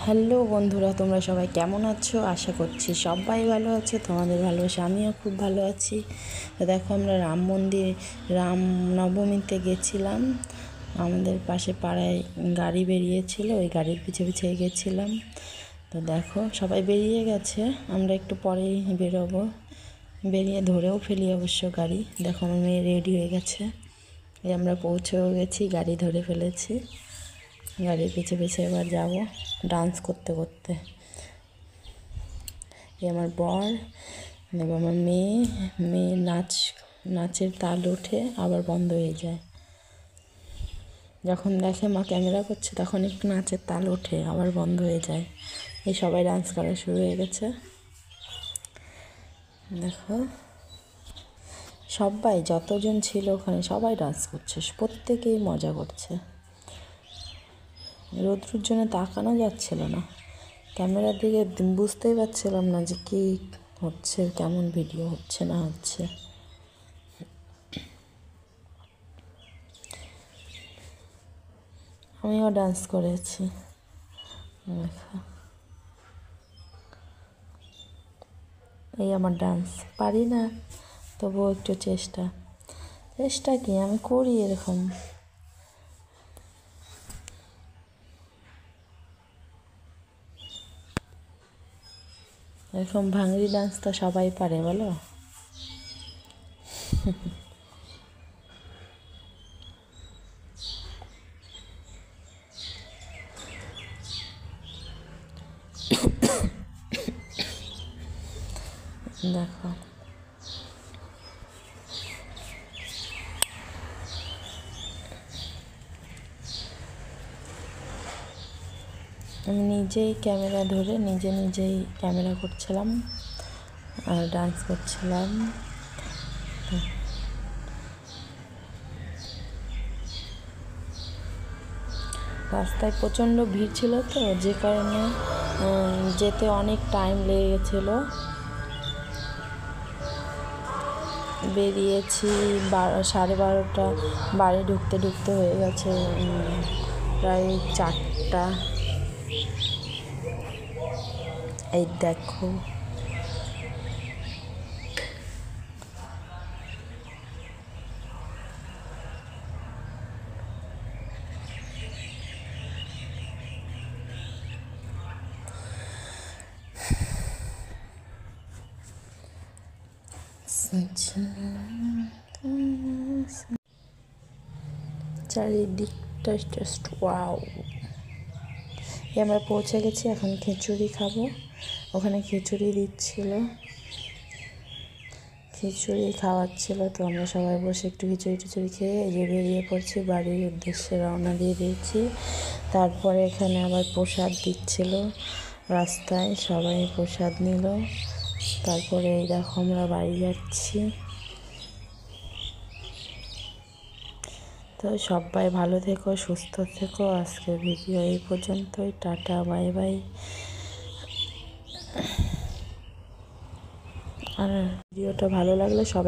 Hello বন্ধুরা, তোমরা সবাই কেমন আছো? আশা করছি সবাই ভালো আছো। তোমাদের ভালোবাসা আমিও খুব ভালো আছি। তো দেখো, আমরা রাম মন্দির রামনবমীতে গেছিলাম। আমাদের পাশে পাড়ায় গাড়ি বেরিয়েছিল, ওই গাড়ির পিছে পিছে গেছিলাম। তো দেখো, সবাই বেরিয়ে গেছে, আমরা একটু পরেই বেরোবো। বেরিয়ে ধরেও ফেলি অবশ্য গাড়ি। দেখো, আমার মেয়ে রেডি হয়ে গেছে। এই আমরা পৌঁছেও গেছি, গাড়ি ধরে ফেলেছি। গাড়ির পিছে পিছে এবার যাব ডান্স করতে করতে। এই আমার বর, এবার আমার মেয়ে নাচের তাল ওঠে আবার বন্ধ হয়ে যায়। যখন দেখে মা ক্যামেরা করছে তখন একটু নাচের তাল ওঠে আবার বন্ধ হয়ে যায়। এই সবাই ডান্স করা শুরু হয়ে গেছে। দেখো, সবাই যতজন ছিল ওখানে সবাই ডান্স করছে, প্রত্যেকেই মজা করছে। রোদ্রুর জন্য তাকানো যাচ্ছিল না, ক্যামেরার দিকে বুঝতেই পারছিলাম না যে কী হচ্ছে, কেমন ভিডিও হচ্ছে না হচ্ছে। আমিও ডান্স করেছি। এই আমার ডান্স, পারি না তবুও একটু চেষ্টা কি আমি করি এরকম। এরকম ভাঙড়ি ডান্স তো সবাই পারে, বলো? দেখো, আমি নিজেই ক্যামেরা ধরে নিজেই ক্যামেরা করছিলাম আর ডান্স করছিলাম। রাস্তায় প্রচণ্ড ভিড় ছিল, তো যে কারণে যেতে অনেক টাইম লেগে গেছিলো। বেরিয়েছি 12:30, বাড়ি ঢুকতে হয়ে গেছে প্রায় 4টা। এই দেখো, চারিদিকটা জাস্ট ওয়াও। আমরা পৌঁছে গেছি, এখন খিচুড়ি খাবো। ওখানে খিচুড়ি দিচ্ছিল, খিচুড়ি খাওয়াচ্ছিল। তো আমরা সবাই বসে একটু খিচুড়ি খেয়ে এই যে বেরিয়ে পড়ছি, বাড়ির উদ্দেশ্যে রওনা দিয়ে দিয়েছি। তারপরে এখানে আবার প্রসাদ দিচ্ছিল রাস্তায়, সবাই প্রসাদ নিল। তারপরে এই দেখো, আমরা বাড়ি যাচ্ছি। তো সবাই ভালো থেকো, সুস্থ থেকো। আজকের ভিডিও এই পর্যন্তই। Tata, bye bye. আর ভিডিওটা ভালো লাগলে সবাই